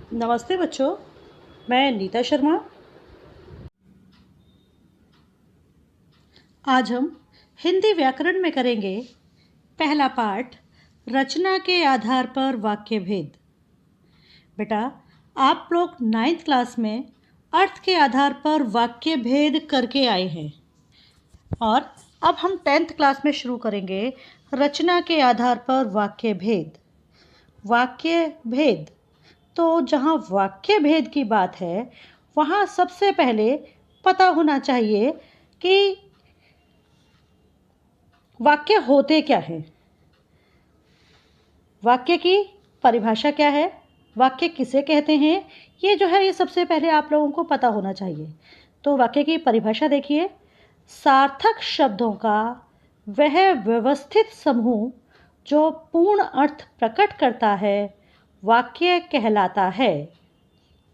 नमस्ते बच्चों, मैं नीता शर्मा। आज हम हिंदी व्याकरण में करेंगे पहला पाठ, रचना के आधार पर वाक्य भेद। बेटा, आप लोग 9th क्लास में अर्थ के आधार पर वाक्य भेद करके आए हैं और अब हम 10th क्लास में शुरू करेंगे रचना के आधार पर वाक्य भेद। वाक्य भेद, तो जहाँ वाक्य भेद की बात है वहाँ सबसे पहले पता होना चाहिए कि वाक्य होते क्या हैं। वाक्य की परिभाषा क्या है, वाक्य किसे कहते हैं, ये जो है ये सबसे पहले आप लोगों को पता होना चाहिए। तो वाक्य की परिभाषा देखिए, सार्थक शब्दों का वह व्यवस्थित समूह जो पूर्ण अर्थ प्रकट करता है वाक्य कहलाता है।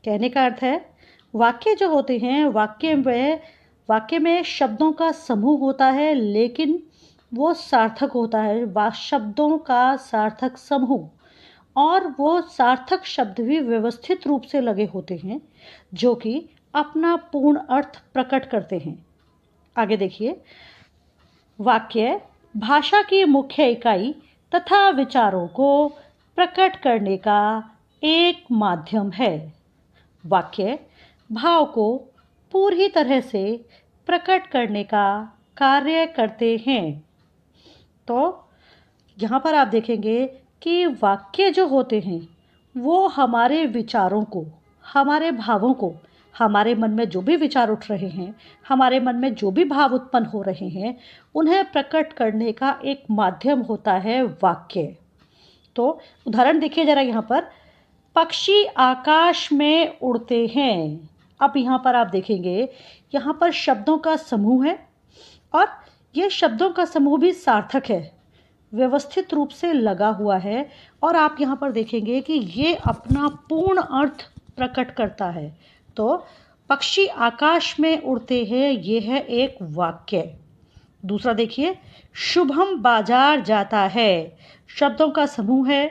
कहने का अर्थ है, वाक्य जो होते हैं वाक्य में शब्दों का समूह होता है, लेकिन वो सार्थक होता है, शब्दों का सार्थक समूह, और वो सार्थक शब्द भी व्यवस्थित रूप से लगे होते हैं जो कि अपना पूर्ण अर्थ प्रकट करते हैं। आगे देखिए, वाक्य भाषा की मुख्य इकाई तथा विचारों को प्रकट करने का एक माध्यम है। वाक्य भाव को पूरी तरह से प्रकट करने का कार्य करते हैं। तो यहाँ पर आप देखेंगे कि वाक्य जो होते हैं वो हमारे विचारों को, हमारे भावों को, हमारे मन में जो भी विचार उठ रहे हैं, हमारे मन में जो भी भाव उत्पन्न हो रहे हैं, उन्हें प्रकट करने का एक माध्यम होता है वाक्य। तो उदाहरण देखिए ज़रा यहाँ पर, पक्षी आकाश में उड़ते हैं। अब यहाँ पर आप देखेंगे, यहाँ पर शब्दों का समूह है और ये शब्दों का समूह भी सार्थक है, व्यवस्थित रूप से लगा हुआ है, और आप यहाँ पर देखेंगे कि ये अपना पूर्ण अर्थ प्रकट करता है। तो पक्षी आकाश में उड़ते हैं, ये है एक वाक्य। दूसरा देखिए, शुभम बाजार जाता है, शब्दों का समूह है,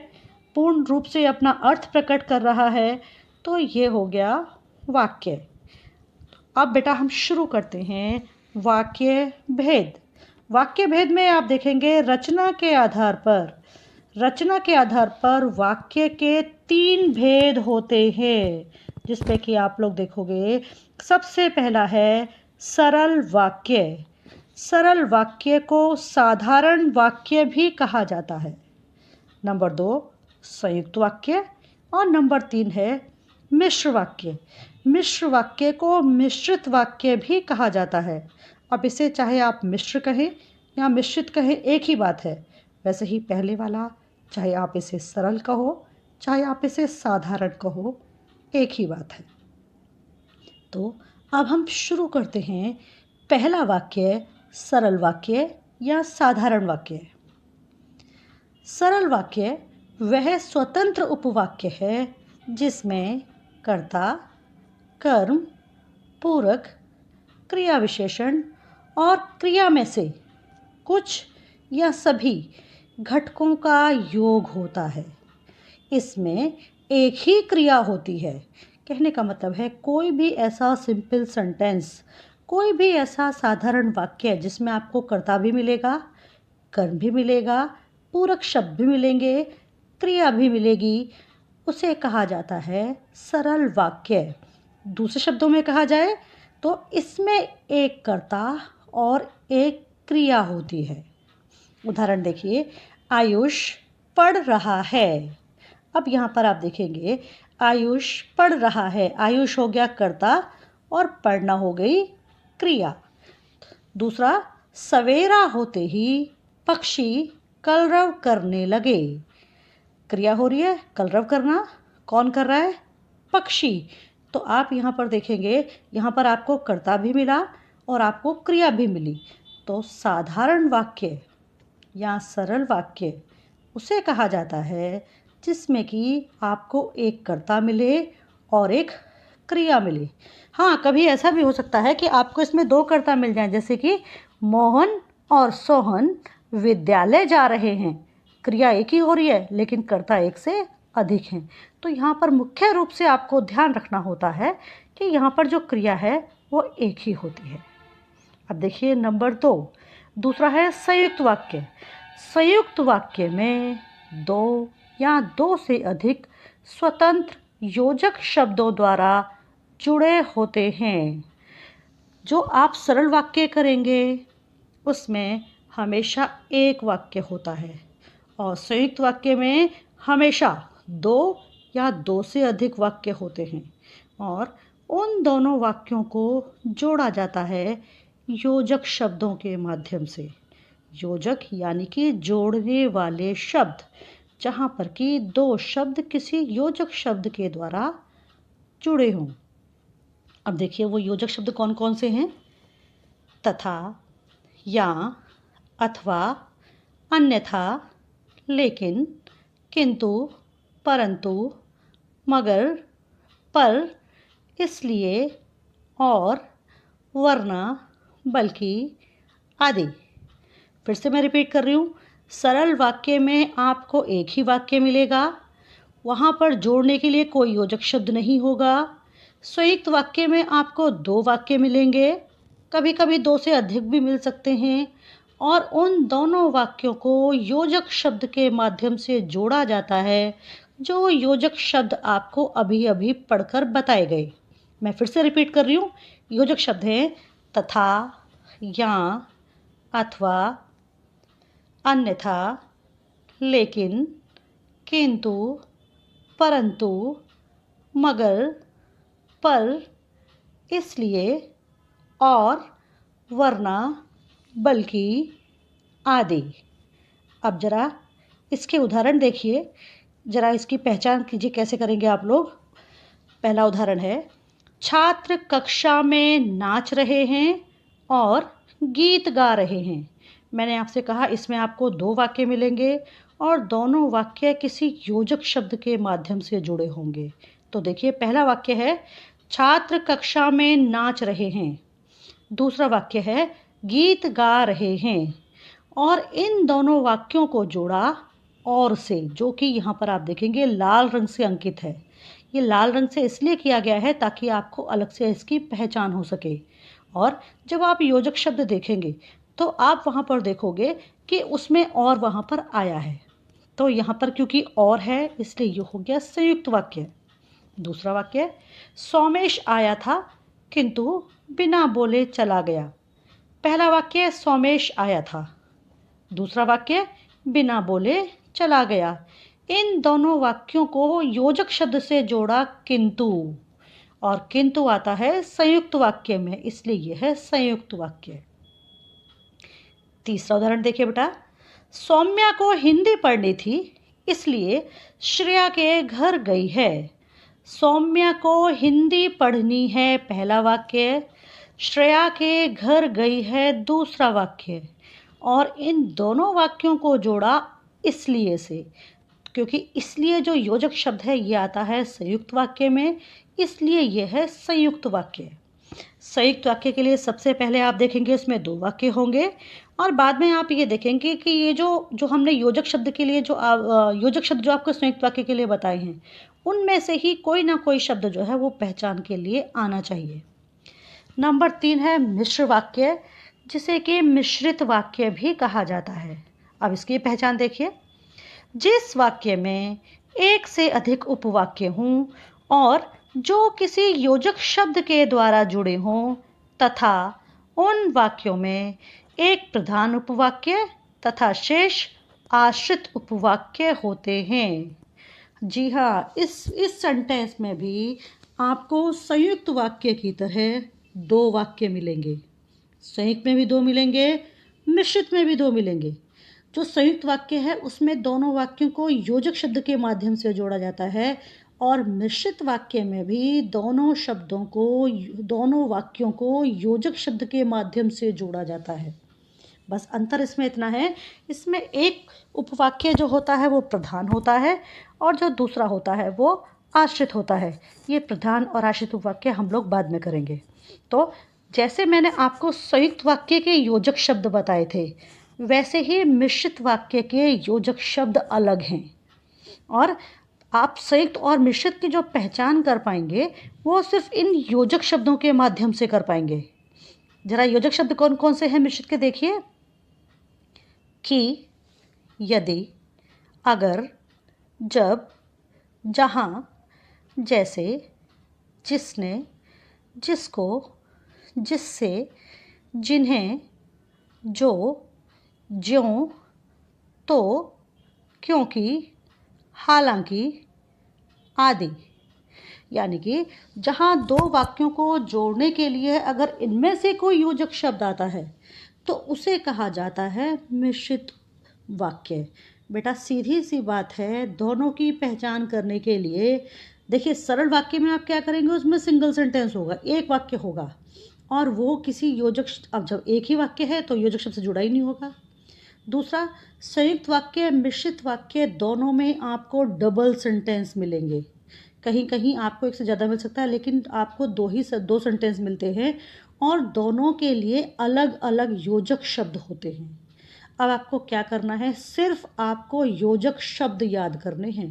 पूर्ण रूप से अपना अर्थ प्रकट कर रहा है, तो ये हो गया वाक्य। अब बेटा हम शुरू करते हैं वाक्य भेद। वाक्य भेद में आप देखेंगे रचना के आधार पर वाक्य के 3 भेद होते हैं, जिसमें कि आप लोग देखोगे सबसे पहला है सरल वाक्य। सरल वाक्य को साधारण वाक्य भी कहा जाता है। नंबर 2 संयुक्त वाक्य, और नंबर 3 है मिश्र वाक्य। मिश्र वाक्य को मिश्रित वाक्य भी कहा जाता है। अब इसे चाहे आप मिश्र कहें या मिश्रित कहें, एक ही बात है। वैसे ही पहले वाला, चाहे आप इसे सरल कहो चाहे आप इसे साधारण कहो, एक ही बात है। तो अब हम शुरू करते हैं पहला वाक्य, सरल वाक्य या साधारण वाक्य। सरल वाक्य वह स्वतंत्र उपवाक्य है जिसमें कर्ता, कर्म, पूरक, क्रिया विशेषण और क्रिया में से कुछ या सभी घटकों का योग होता है। इसमें एक ही क्रिया होती है। कहने का मतलब है, कोई भी ऐसा सिंपल सेंटेंस, कोई भी ऐसा साधारण वाक्य जिसमें आपको कर्ता भी मिलेगा, कर्म भी मिलेगा, पूरक शब्द भी मिलेंगे, क्रिया भी मिलेगी, उसे कहा जाता है सरल वाक्य। दूसरे शब्दों में कहा जाए तो इसमें एक कर्ता और एक क्रिया होती है। उदाहरण देखिए, आयुष पढ़ रहा है। अब यहाँ पर आप देखेंगे, आयुष पढ़ रहा है, आयुष हो गया कर्ता और पढ़ना हो गई क्रिया। दूसरा, सवेरा होते ही पक्षी कलरव करने लगे। क्रिया हो रही है कलरव करना, कौन कर रहा है? पक्षी। तो आप यहाँ पर देखेंगे, यहाँ पर आपको कर्ता भी मिला और आपको क्रिया भी मिली। तो साधारण वाक्य या सरल वाक्य उसे कहा जाता है जिसमें कि आपको एक कर्ता मिले और एक क्रिया मिले। हाँ, कभी ऐसा भी हो सकता है कि आपको इसमें 2 कर्ता मिल जाएं, जैसे कि मोहन और सोहन विद्यालय जा रहे हैं। क्रिया एक ही हो रही है लेकिन कर्ता एक से अधिक हैं। तो यहाँ पर मुख्य रूप से आपको ध्यान रखना होता है कि यहाँ पर जो क्रिया है वो एक ही होती है। अब देखिए नंबर 2, दूसरा है संयुक्त वाक्य। संयुक्त वाक्य में दो या दो से अधिक स्वतंत्र योजक शब्दों द्वारा जुड़े होते हैं। जो आप सरल वाक्य करेंगे उसमें हमेशा एक वाक्य होता है और संयुक्त वाक्य में हमेशा दो या दो से अधिक वाक्य होते हैं और उन दोनों वाक्यों को जोड़ा जाता है योजक शब्दों के माध्यम से। योजक यानी कि जोड़ने वाले शब्द, जहाँ पर कि दो शब्द किसी योजक शब्द के द्वारा जुड़े हों। अब देखिए वो योजक शब्द कौन कौन से हैं। तथा, या, अथवा, अन्यथा, लेकिन, किंतु, परंतु, मगर, पर, इसलिए, और, वरना, बल्कि, आदि। फिर से मैं रिपीट कर रही हूँ। सरल वाक्य में आपको एक ही वाक्य मिलेगा, वहाँ पर जोड़ने के लिए कोई योजक शब्द नहीं होगा। संयुक्त वाक्य में आपको दो वाक्य मिलेंगे, कभी कभी दो से अधिक भी मिल सकते हैं और उन दोनों वाक्यों को योजक शब्द के माध्यम से जोड़ा जाता है, जो योजक शब्द आपको अभी अभी पढ़कर बताए गए। मैं फिर से रिपीट कर रही हूँ। योजक शब्द हैं तथा, या, अथवा, अन्यथा, लेकिन, किंतु, परंतु, मगर, पर, इसलिए, और, वरना, बल्कि, आदि। अब ज़रा इसके उदाहरण देखिए, ज़रा इसकी पहचान कीजिए कैसे करेंगे आप लोग। पहला उदाहरण है, छात्र कक्षा में नाच रहे हैं और गीत गा रहे हैं। मैंने आपसे कहा इसमें आपको दो वाक्य मिलेंगे और दोनों वाक्य किसी योजक शब्द के माध्यम से जुड़े होंगे। तो देखिए पहला वाक्य है छात्र कक्षा में नाच रहे हैं, दूसरा वाक्य है गीत गा रहे हैं और इन दोनों वाक्यों को जोड़ा और से, जो कि यहाँ पर आप देखेंगे लाल रंग से अंकित है। ये लाल रंग से इसलिए किया गया है ताकि आपको अलग से इसकी पहचान हो सके। और जब आप योजक शब्द देखेंगे तो आप वहाँ पर देखोगे कि उसमें और वहाँ पर आया है। तो यहाँ पर क्योंकि और है इसलिए ये हो गया संयुक्त वाक्य। दूसरा वाक्य, सोमेश आया था किंतु बिना बोले चला गया। पहला वाक्य सोमेश आया था, दूसरा वाक्य बिना बोले चला गया। इन दोनों वाक्यों को योजक शब्द से जोड़ा किंतु, और किंतु आता है संयुक्त वाक्य में, इसलिए यह है संयुक्त वाक्य। तीसरा उदाहरण देखिए बेटा, सौम्या को हिंदी पढ़नी थी इसलिए श्रेया के घर गई है। सौम्या को हिंदी पढ़नी है पहला वाक्य, श्रेया के घर गई है दूसरा वाक्य, और इन दोनों वाक्यों को जोड़ा इसलिए से, क्योंकि इसलिए जो योजक शब्द है ये आता है संयुक्त वाक्य में, इसलिए यह है संयुक्त वाक्य। संयुक्त वाक्य के लिए सबसे पहले आप देखेंगे इसमें दो वाक्य होंगे और बाद में आप ये देखेंगे कि ये जो हमने योजक शब्द के लिए योजक शब्द जो आपको संयुक्त वाक्य के लिए बताए हैं उनमें से ही कोई ना कोई शब्द जो है वो पहचान के लिए आना चाहिए। नंबर 3 है मिश्र वाक्य, जिसे कि मिश्रित वाक्य भी कहा जाता है। अब इसकी पहचान देखिए, जिस वाक्य में एक से अधिक उपवाक्य हों और जो किसी योजक शब्द के द्वारा जुड़े हों तथा उन वाक्यों में एक प्रधान उपवाक्य तथा शेष आश्रित उपवाक्य होते हैं। जी हाँ, इस सेंटेंस में भी आपको संयुक्त वाक्य की तरह दो वाक्य मिलेंगे। संयुक्त में भी दो मिलेंगे, मिश्रित में भी दो मिलेंगे। जो संयुक्त वाक्य है उसमें दोनों वाक्यों को योजक शब्द के माध्यम से जोड़ा जाता है और मिश्रित वाक्य में भी दोनों वाक्यों को योजक शब्द के माध्यम से जोड़ा जाता है। बस अंतर इसमें इतना है, इसमें एक उपवाक्य जो होता है वो प्रधान होता है और जो दूसरा होता है वो आश्रित होता है। ये प्रधान और आश्रित उपवाक्य हम लोग बाद में करेंगे। तो जैसे मैंने आपको संयुक्त वाक्य के योजक शब्द बताए थे वैसे ही मिश्रित वाक्य के योजक शब्द अलग हैं और आप संयुक्त और मिश्रित की जो पहचान कर पाएंगे वो सिर्फ इन योजक शब्दों के माध्यम से कर पाएंगे। जरा योजक शब्द कौन कौन से हैं मिश्रित के देखिए। कि, यदि, अगर, जब, जहाँ, जैसे, जिसने, जिसको, जिससे, जिन्हें, जो, ज्यों, तो, क्योंकि, हालांकि, आदि। यानी कि जहाँ दो वाक्यों को जोड़ने के लिए अगर इनमें से कोई योजक शब्द आता है तो उसे कहा जाता है मिश्रित वाक्य। बेटा सीधी सी बात है, दोनों की पहचान करने के लिए देखिए सरल वाक्य में आप क्या करेंगे, उसमें सिंगल सेंटेंस होगा, एक वाक्य होगा और वो किसी योजक, अब जब एक ही वाक्य है तो योजक शब्द से जुड़ा ही नहीं होगा। दूसरा, संयुक्त वाक्य मिश्रित वाक्य दोनों में आपको डबल सेंटेंस मिलेंगे। कहीं कहीं आपको एक से ज़्यादा मिल सकता है, लेकिन आपको दो सेंटेंस मिलते हैं और दोनों के लिए अलग अलग योजक शब्द होते हैं। अब आपको क्या करना है, सिर्फ आपको योजक शब्द याद करने हैं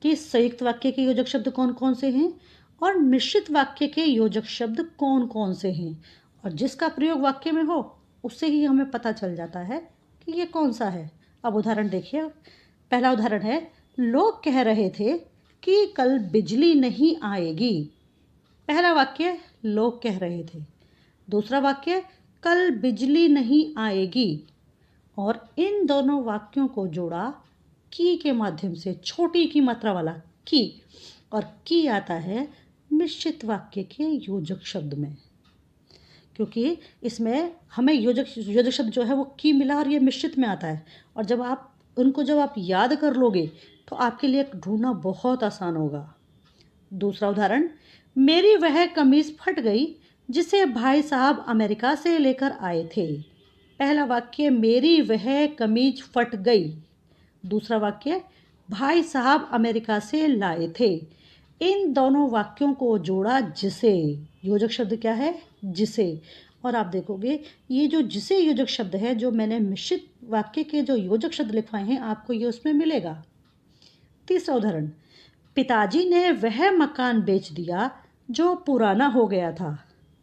कि संयुक्त वाक्य के योजक शब्द कौन कौन से हैं और मिश्रित वाक्य के योजक शब्द कौन कौन से हैं, और जिसका प्रयोग वाक्य में हो उससे ही हमें पता चल जाता है कि ये कौन सा है। अब उदाहरण देखिए। पहला उदाहरण है, लोग कह रहे थे कि कल बिजली नहीं आएगी। पहला वाक्य लोग कह रहे थे, दूसरा वाक्य कल बिजली नहीं आएगी, और इन दोनों वाक्यों को जोड़ा की के माध्यम से, छोटी की मात्रा वाला की, और की आता है मिश्रित वाक्य के योजक शब्द में, क्योंकि इसमें हमें योजक शब्द जो है वो की मिला और ये मिश्रित में आता है। और जब आप याद कर लोगे तो आपके लिए ढूंढना बहुत आसान होगा। दूसरा उदाहरण, मेरी वह कमीज फट गई जिसे भाई साहब अमेरिका से लेकर आए थे। पहला वाक्य मेरी वह कमीज फट गई, दूसरा वाक्य भाई साहब अमेरिका से लाए थे। इन दोनों वाक्यों को जोड़ा जिसे, योजक शब्द क्या है, जिसे। और आप देखोगे ये जो जिसे योजक शब्द है, जो मैंने मिश्रित वाक्य के जो योजक शब्द लिखवाए हैं आपको ये उसमें मिलेगा। तीसरा उदाहरण, पिताजी ने वह मकान बेच दिया जो पुराना हो गया था।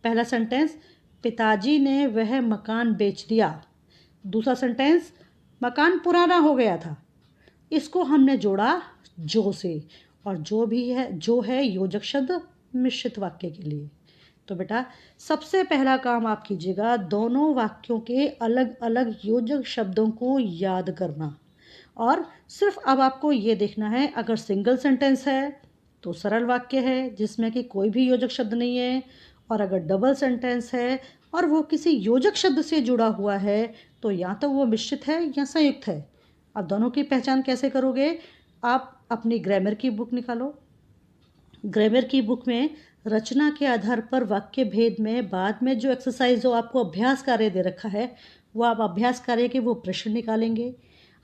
पहला सेंटेंस, पिताजी ने वह मकान बेच दिया, दूसरा सेंटेंस, मकान पुराना हो गया था। इसको हमने जोड़ा जो से, और जो है योजक शब्द मिश्रित वाक्य के लिए। तो बेटा सबसे पहला काम आप कीजिएगा, दोनों वाक्यों के अलग अलग योजक शब्दों को याद करना। और सिर्फ अब आपको ये देखना है, अगर सिंगल सेंटेंस है तो सरल वाक्य है जिसमें कि कोई भी योजक शब्द नहीं है, और अगर डबल सेंटेंस है और वो किसी योजक शब्द से जुड़ा हुआ है तो या तो वो मिश्रित है या संयुक्त है। अब दोनों की पहचान कैसे करोगे, आप अपनी ग्रामर की बुक निकालो। ग्रामर की बुक में रचना के आधार पर वाक्य भेद में बाद में जो एक्सरसाइज जो आपको अभ्यास कार्य दे रखा है वो आप अभ्यास कार्य के वो प्रश्न निकालेंगे।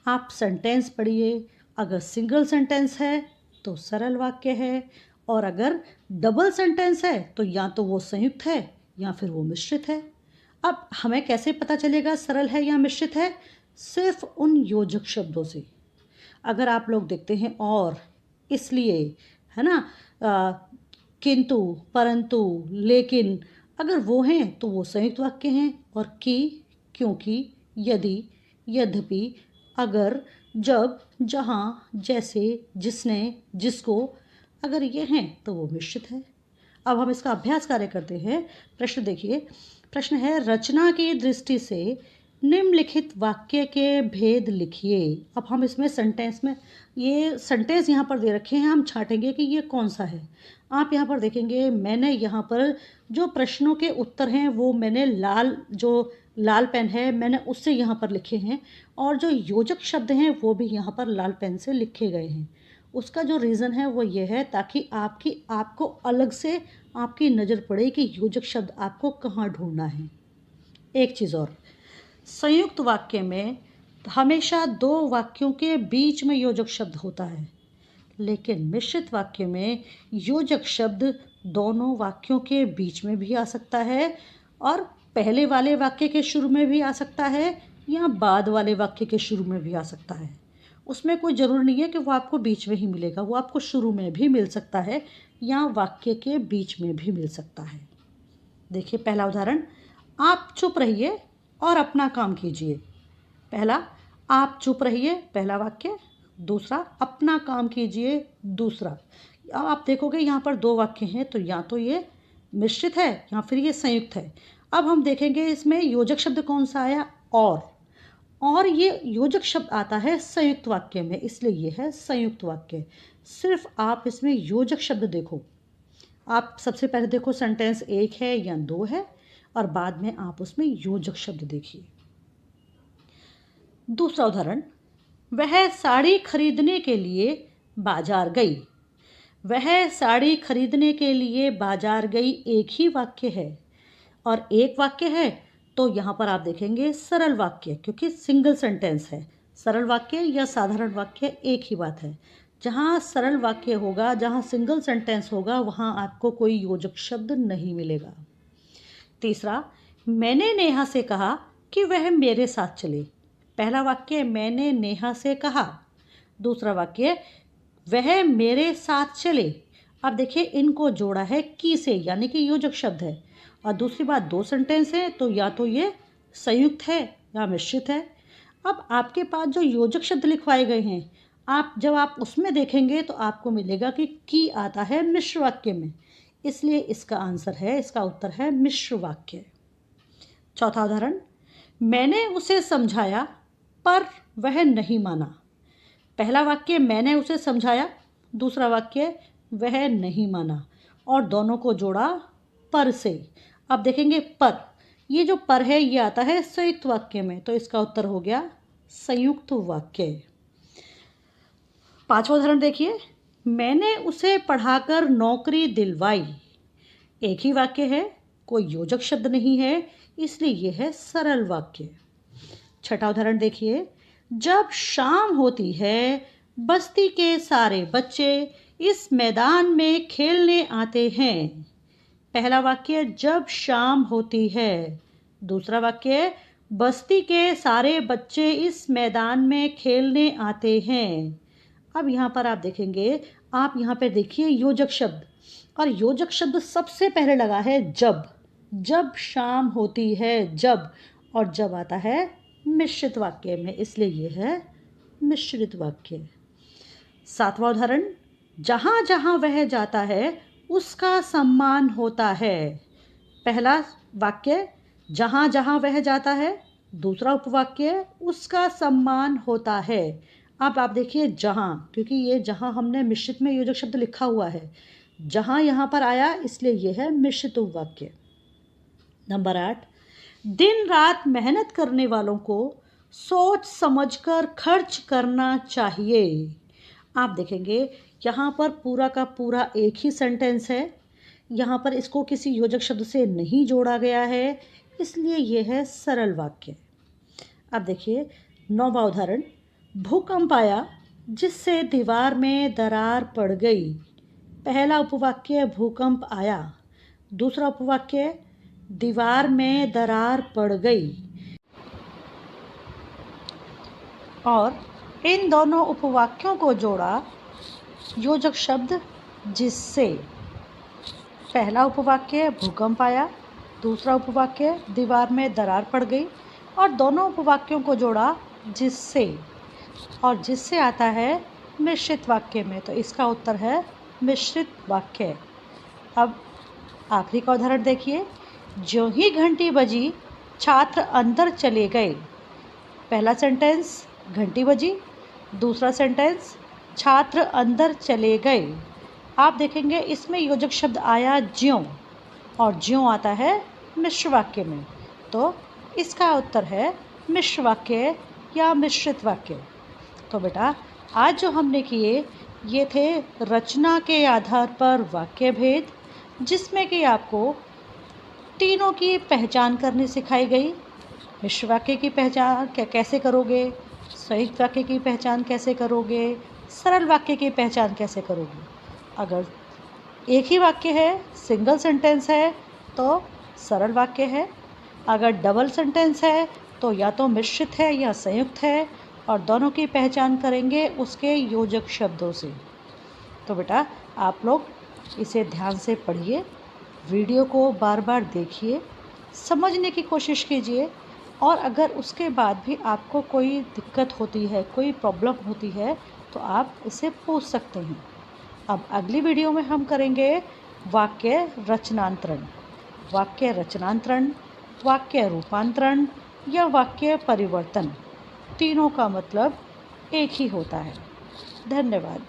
आप सेंटेंस पढ़िए, अगर सिंगल सेंटेंस है तो सरल वाक्य है, और अगर डबल सेंटेंस है तो या तो वो संयुक्त है या फिर वो मिश्रित है। अब हमें कैसे पता चलेगा सरल है या मिश्रित है, सिर्फ उन योजक शब्दों से। अगर आप लोग देखते हैं और, इसलिए, है ना, किंतु, परंतु, लेकिन, अगर वो हैं तो वो संयुक्त वाक्य हैं, और कि, क्योंकि, यदि, यद्यपि, अगर, जब, जहाँ, जैसे, जिसने, जिसको, अगर ये हैं तो वो मिश्रित है। अब हम इसका अभ्यास कार्य करते हैं। प्रश्न देखिए। प्रश्न है, रचना की दृष्टि से निम्नलिखित वाक्य के भेद लिखिए। अब हम इसमें सेंटेंस में, ये सेंटेंस यहाँ पर दे रखे हैं, हम छांटेंगे कि ये कौन सा है। आप यहाँ पर देखेंगे मैंने यहाँ पर जो प्रश्नों के उत्तर हैं वो मैंने लाल पेन है मैंने उससे यहाँ पर लिखे हैं, और जो योजक शब्द हैं वो भी यहाँ पर लाल पेन से लिखे गए हैं। उसका जो रीज़न है वो ये है ताकि आपको अलग से आपकी नज़र पड़े कि योजक शब्द आपको कहाँ ढूंढना है। एक चीज़ और, संयुक्त वाक्य में हमेशा दो वाक्यों के बीच में योजक शब्द होता है, लेकिन मिश्रित वाक्य में योजक शब्द दोनों वाक्यों के बीच में भी आ सकता है, और पहले वाले वाक्य के शुरू में भी आ सकता है या बाद वाले वाक्य के शुरू में भी आ सकता है। उसमें कोई ज़रूरी नहीं है कि वो आपको बीच में ही मिलेगा, वो आपको शुरू में भी मिल सकता है या वाक्य के बीच में भी मिल सकता है। देखिए पहला उदाहरण, आप चुप रहिए और अपना काम कीजिए। पहला, आप चुप रहिए, पहला वाक्य। दूसरा, अपना काम कीजिए, दूसरा। अब आप देखोगे यहाँ पर दो वाक्य हैं, तो या तो ये मिश्रित है या फिर ये संयुक्त है। अब हम देखेंगे इसमें योजक शब्द कौन सा आया, और ये योजक शब्द आता है संयुक्त वाक्य में, इसलिए ये है संयुक्त वाक्य। सिर्फ आप इसमें योजक शब्द देखो। आप सबसे पहले देखो सेंटेंस एक है या दो है, और बाद में आप उसमें योजक शब्द देखिए। दूसरा उदाहरण, वह साड़ी खरीदने के लिए बाजार गई। वह साड़ी खरीदने के लिए बाजार गई एक ही वाक्य है, और एक वाक्य है तो यहाँ पर आप देखेंगे सरल वाक्य, क्योंकि सिंगल सेंटेंस है। सरल वाक्य या साधारण वाक्य एक ही बात है। जहाँ सरल वाक्य होगा, जहाँ सिंगल सेंटेंस होगा, वहाँ आपको कोई योजक शब्द नहीं मिलेगा। तीसरा, मैंने नेहा से कहा कि वह मेरे साथ चले। पहला वाक्य, मैंने नेहा से कहा। दूसरा वाक्य, वह मेरे साथ चले। अब देखिए इनको जोड़ा है की से, यानी कि योजक शब्द है। और दूसरी बात, दो सेंटेंस है तो या तो ये संयुक्त है या मिश्रित है। अब आपके पास जो योजक शब्द लिखवाए गए हैं, जब आप उसमें देखेंगे तो आपको मिलेगा कि की आता है मिश्र वाक्य में, इसलिए इसका उत्तर है मिश्र वाक्य। चौथा उदाहरण, मैंने उसे समझाया पर वह नहीं माना। पहला वाक्य, मैंने उसे समझाया। दूसरा वाक्य, वह नहीं माना, और दोनों को जोड़ा पर से। अब देखेंगे पर, ये जो पर है ये आता है संयुक्त वाक्य में, तो इसका उत्तर हो गया संयुक्त वाक्य। पांचवा उदाहरण देखिए, मैंने उसे पढ़ाकर नौकरी दिलवाई। एक ही वाक्य है, कोई योजक शब्द नहीं है, इसलिए यह है सरल वाक्य। छठा उदाहरण देखिए, जब शाम होती है बस्ती के सारे बच्चे इस मैदान में खेलने आते हैं। पहला वाक्य, जब शाम होती है। दूसरा वाक्य, बस्ती के सारे बच्चे इस मैदान में खेलने आते हैं। अब यहाँ पर आप देखेंगे, आप यहाँ पर देखिए योजक शब्द, और योजक शब्द सबसे पहले लगा है जब शाम होती है, जब, और जब आता है मिश्रित वाक्य में, इसलिए ये है मिश्रित वाक्य। सातवां उदाहरण, जहाँ जहाँ वह जाता है उसका सम्मान होता है। पहला वाक्य, जहाँ जहाँ वह जाता है। दूसरा उपवाक्य, उसका सम्मान होता है। अब आप देखिए जहाँ, क्योंकि ये जहाँ हमने मिश्रित में योजक शब्द लिखा हुआ है, जहाँ यहाँ पर आया, इसलिए यह है मिश्रित उपवाक्य। नंबर 8, दिन रात मेहनत करने वालों को सोच समझकर खर्च करना चाहिए। आप देखेंगे यहाँ पर पूरा का पूरा एक ही सेंटेंस है, यहाँ पर इसको किसी योजक शब्द से नहीं जोड़ा गया है, इसलिए यह है सरल वाक्य। अब देखिए 9वां उदाहरण, भूकंप आया जिससे दीवार में दरार पड़ गई। पहला उपवाक्य, भूकंप आया। दूसरा उपवाक्य, दीवार में दरार पड़ गई। और इन दोनों उपवाक्यों को जोड़ा योजक शब्द जिससे। पहला उपवाक्य, भूकंप आया। दूसरा उपवाक्य, दीवार में दरार पड़ गई, और दोनों उपवाक्यों को जोड़ा जिससे, और जिससे आता है मिश्रित वाक्य में, तो इसका उत्तर है मिश्रित वाक्य। अब आखिरी का उदाहरण देखिए, ज्यों ही घंटी बजी छात्र अंदर चले गए। पहला सेंटेंस, घंटी बजी। दूसरा सेंटेंस, छात्र अंदर चले गए। आप देखेंगे इसमें योजक शब्द आया ज्यों, और ज्यों आता है मिश्र वाक्य में, तो इसका उत्तर है मिश्र वाक्य या मिश्रित वाक्य। तो बेटा आज जो हमने किए ये थे रचना के आधार पर वाक्य भेद, जिसमें कि आपको तीनों की पहचान करनी सिखाई गई। मिश्र वाक्य की पहचान कैसे करोगे, संयुक्त वाक्य की पहचान कैसे करोगे, सरल वाक्य की पहचान कैसे करोगे। अगर एक ही वाक्य है, सिंगल सेंटेंस है, तो सरल वाक्य है। अगर डबल सेंटेंस है तो या तो मिश्रित है या संयुक्त है, और दोनों की पहचान करेंगे उसके योजक शब्दों से। तो बेटा आप लोग इसे ध्यान से पढ़िए, वीडियो को बार बार देखिए, समझने की कोशिश कीजिए, और अगर उसके बाद भी आपको कोई दिक्कत होती है, कोई प्रॉब्लम होती है, तो आप इसे पूछ सकते हैं। अब अगली वीडियो में हम करेंगे वाक्य रचनांतरण। वाक्य रचनांतरण, वाक्य रूपांतरण या वाक्य परिवर्तन, तीनों का मतलब एक ही होता है। धन्यवाद।